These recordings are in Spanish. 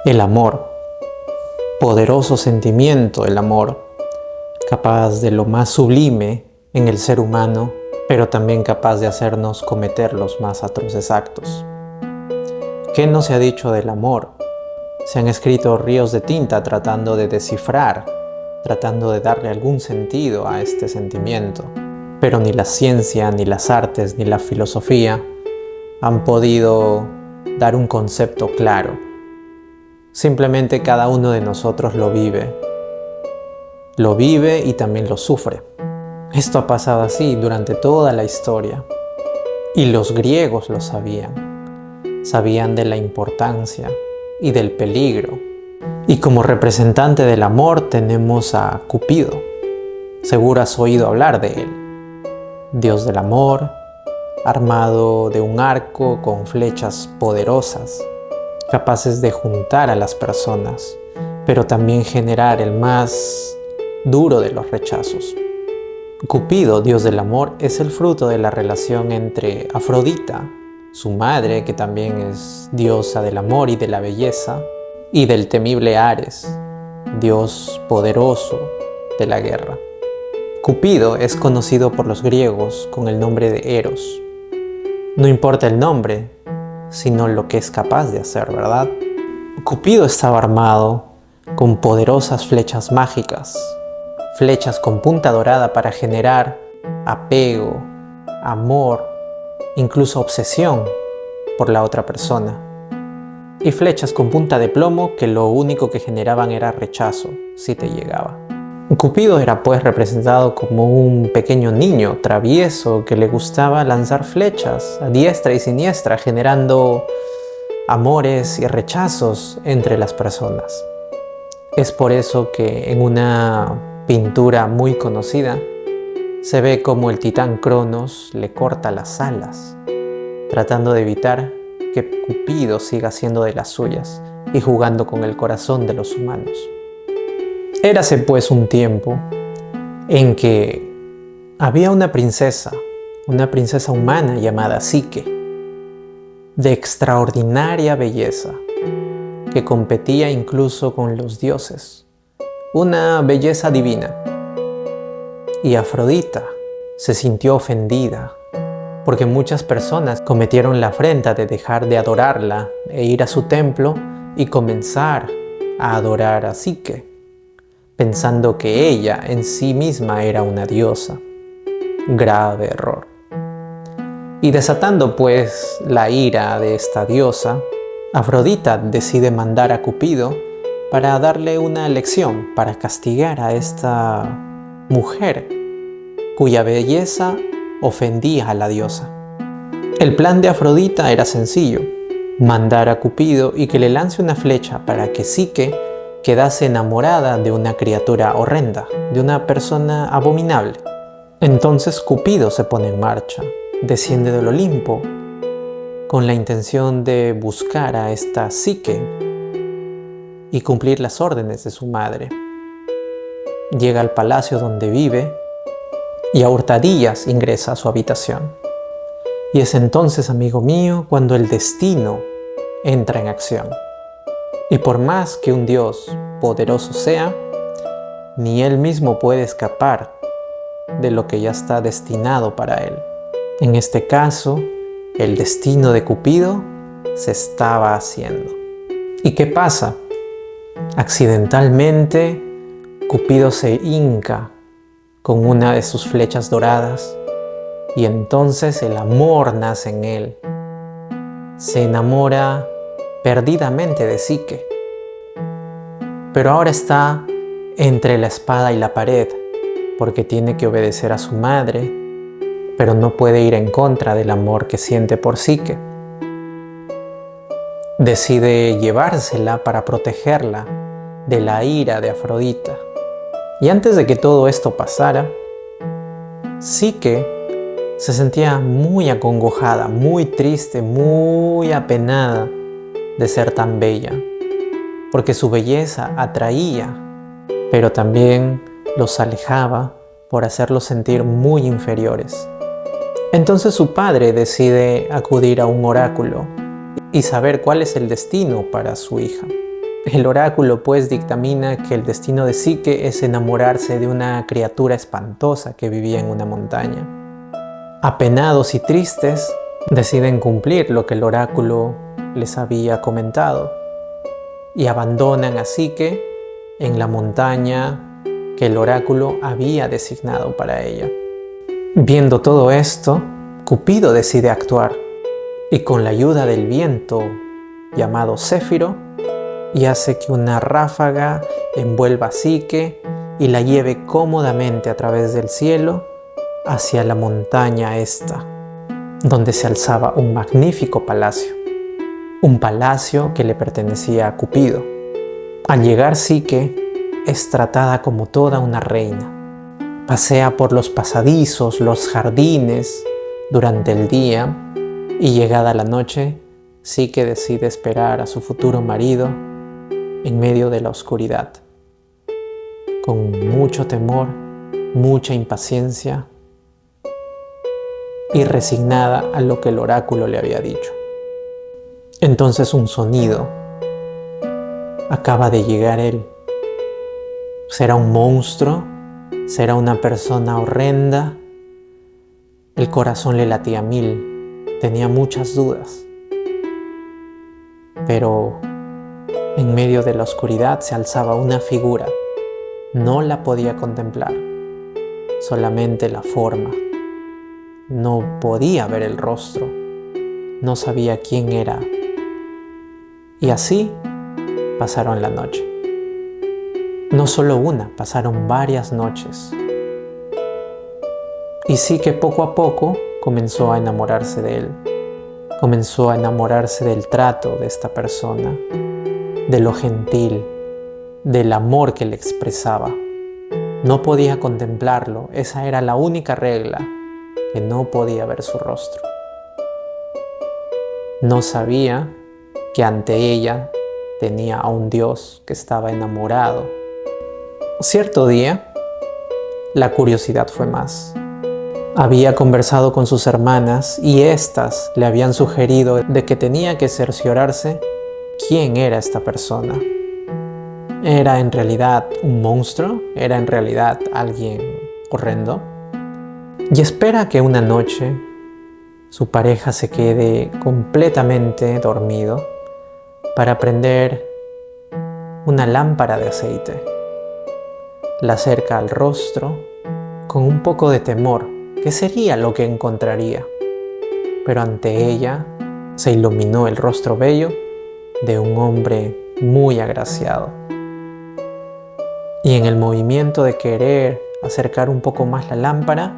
El amor, poderoso sentimiento, el amor, capaz de lo más sublime en el ser humano, pero también capaz de hacernos cometer los más atroces actos. ¿Qué no se ha dicho del amor? Se han escrito ríos de tinta tratando de descifrar, tratando de darle algún sentido a este sentimiento, pero ni la ciencia, ni las artes, ni la filosofía han podido dar un concepto claro. Simplemente cada uno de nosotros lo vive y también lo sufre. Esto ha pasado así durante toda la historia. Y los griegos lo sabían de la importancia y del peligro. Y como representante del amor tenemos a Cupido. Seguro has oído hablar de él. Dios del amor, armado de un arco con flechas poderosas, capaces de juntar a las personas, pero también generar el más duro de los rechazos. Cupido, Dios del amor, es el fruto de la relación entre Afrodita, su madre, que también es diosa del amor y de la belleza, y del temible Ares, dios poderoso de la guerra. Cupido es conocido por los griegos con el nombre de Eros. No importa el nombre, sino lo que es capaz de hacer, ¿verdad? Cupido estaba armado con poderosas flechas mágicas, flechas con punta dorada para generar apego, amor, incluso obsesión por la otra persona. Y flechas con punta de plomo que lo único que generaban era rechazo, si te llegaba. Cupido era pues representado como un pequeño niño travieso que le gustaba lanzar flechas a diestra y siniestra, generando amores y rechazos entre las personas. Es por eso que en una pintura muy conocida se ve como el titán Cronos le corta las alas, tratando de evitar que Cupido siga haciendo de las suyas y jugando con el corazón de los humanos. Érase pues un tiempo en que había una princesa humana llamada Psique, de extraordinaria belleza, que competía incluso con los dioses, una belleza divina. Y Afrodita se sintió ofendida porque muchas personas cometieron la afrenta de dejar de adorarla e ir a su templo y comenzar a adorar a Psique, pensando que ella en sí misma era una diosa. Grave error. Y desatando pues la ira de esta diosa, Afrodita decide mandar a Cupido para darle una lección, para castigar a esta mujer cuya belleza ofendía a la diosa. El plan de Afrodita era sencillo: mandar a Cupido y que le lance una flecha para que Psique quedase enamorada de una criatura horrenda, de una persona abominable. Entonces Cupido se pone en marcha, desciende del Olimpo con la intención de buscar a esta Psique y cumplir las órdenes de su madre. Llega al palacio donde vive y a hurtadillas ingresa a su habitación. Y es entonces, amigo mío, cuando el destino entra en acción. Y por más que un Dios poderoso sea, ni él mismo puede escapar de lo que ya está destinado para él. En este caso, el destino de Cupido se estaba haciendo. ¿Y qué pasa? Accidentalmente, Cupido se hinca con una de sus flechas doradas y entonces el amor nace en él. Se enamora perdidamente de Psique. Pero ahora está entre la espada y la pared, porque tiene que obedecer a su madre, pero no puede ir en contra del amor que siente por Psique. Decide llevársela para protegerla de la ira de Afrodita. Y antes de que todo esto pasara, Psique se sentía muy acongojada, muy triste, muy apenada de ser tan bella, porque su belleza atraía, pero también los alejaba por hacerlos sentir muy inferiores. Entonces su padre decide acudir a un oráculo y saber cuál es el destino para su hija. El oráculo pues dictamina que el destino de Psique es enamorarse de una criatura espantosa que vivía en una montaña. Apenados y tristes, deciden cumplir lo que el oráculo les había comentado y abandonan a Psique en la montaña que el oráculo había designado para ella. Viendo todo esto, Cupido decide actuar y con la ayuda del viento llamado Céfiro y hace que una ráfaga envuelva a Psique y la lleve cómodamente a través del cielo hacia la montaña esta, donde se alzaba un magnífico palacio, un palacio que le pertenecía a Cupido. Al llegar Psique es tratada como toda una reina. Pasea por los pasadizos, los jardines durante el día y llegada la noche, Psique decide esperar a su futuro marido en medio de la oscuridad, con mucho temor, mucha impaciencia y resignada a lo que el oráculo le había dicho. Entonces un sonido. Acaba de llegar él. ¿Será un monstruo? ¿Será una persona horrenda? El corazón le latía a mil, tenía muchas dudas. Pero en medio de la oscuridad se alzaba una figura. No la podía contemplar, solamente la forma. No podía ver el rostro, no sabía quién era. Y así pasaron la noche. No solo una, pasaron varias noches. Y sí que poco a poco comenzó a enamorarse de él. Comenzó a enamorarse del trato de esta persona, de lo gentil, del amor que le expresaba. No podía contemplarlo, esa era la única regla, que no podía ver su rostro. No sabía que ante ella tenía a un Dios que estaba enamorado. Cierto día, la curiosidad fue más. Había conversado con sus hermanas y éstas le habían sugerido de que tenía que cerciorarse quién era esta persona. ¿Era en realidad un monstruo? ¿Era en realidad alguien horrendo? Y espera que una noche su pareja se quede completamente dormido para prender una lámpara de aceite. La acerca al rostro con un poco de temor. ¿Qué sería lo que encontraría? Pero ante ella se iluminó el rostro bello de un hombre muy agraciado. Y en el movimiento de querer acercar un poco más la lámpara,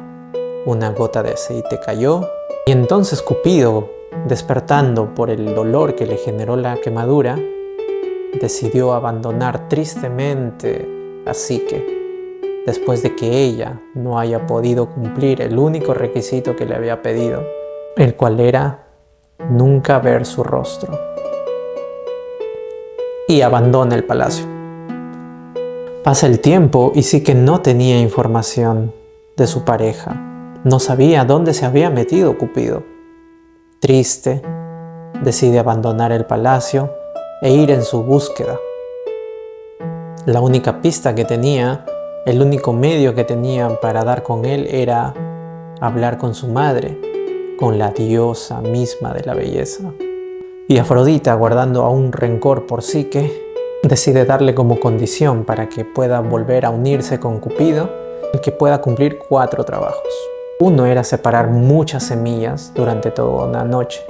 una gota de aceite cayó y entonces Cupido, despertando por el dolor que le generó la quemadura, decidió abandonar tristemente a Psique, después de que ella no haya podido cumplir el único requisito que le había pedido, el cual era nunca ver su rostro. Y abandona el palacio. Pasa el tiempo y Psique no tenía información de su pareja. No sabía dónde se había metido Cupido. Triste, decide abandonar el palacio e ir en su búsqueda. La única pista que tenía, el único medio que tenía para dar con él era hablar con su madre, con la diosa misma de la belleza. Y Afrodita, guardando aún rencor por Psique, decide darle como condición para que pueda volver a unirse con Cupido, el que pueda cumplir 4 trabajos. Uno era separar muchas semillas durante toda una noche,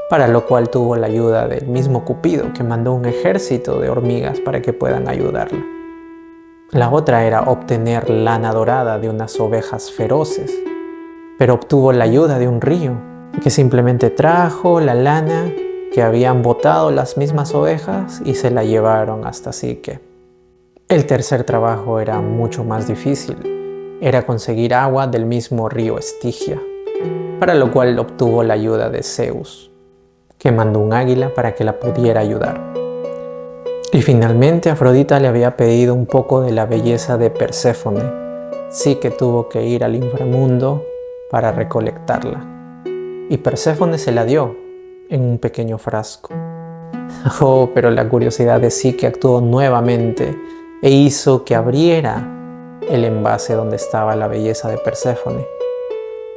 para lo cual tuvo la ayuda del mismo Cupido, que mandó un ejército de hormigas para que puedan ayudarla. La otra era obtener lana dorada de unas ovejas feroces, pero obtuvo la ayuda de un río, que simplemente trajo la lana que habían botado las mismas ovejas y se la llevaron hasta Psique. El tercer trabajo era mucho más difícil, era conseguir agua del mismo río Estigia, para lo cual obtuvo la ayuda de Zeus, que mandó un águila para que la pudiera ayudar. Y finalmente Afrodita le había pedido un poco de la belleza de Perséfone. Psique tuvo que ir al inframundo para recolectarla, y Perséfone se la dio en un pequeño frasco. Oh, pero la curiosidad de Psique actuó nuevamente e hizo que abriera el envase donde estaba la belleza de Perséfone,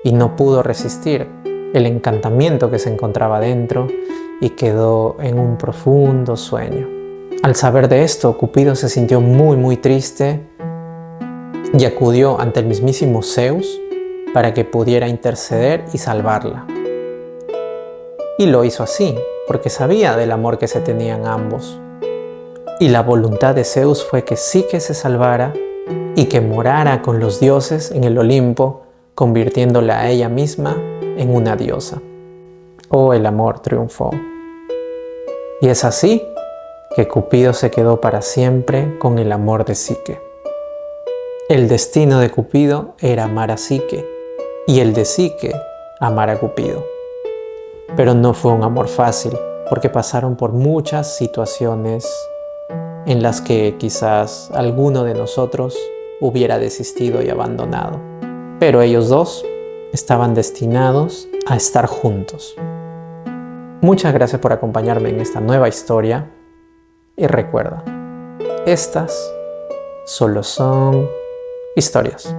y no pudo resistir el encantamiento que se encontraba dentro y quedó en un profundo sueño. Al saber de esto, Cupido se sintió muy triste y acudió ante el mismísimo Zeus para que pudiera interceder y salvarla. Y lo hizo así, porque sabía del amor que se tenían ambos. Y la voluntad de Zeus fue que Psique se salvara y que morara con los dioses en el Olimpo, convirtiéndola a ella misma en una diosa. Oh, el amor triunfó. Y es así que Cupido se quedó para siempre con el amor de Psique. El destino de Cupido era amar a Psique y el de Psique amar a Cupido. Pero no fue un amor fácil, porque pasaron por muchas situaciones en las que quizás alguno de nosotros hubiera desistido y abandonado. Pero ellos dos estaban destinados a estar juntos. Muchas gracias por acompañarme en esta nueva historia y recuerda, estas solo son historias.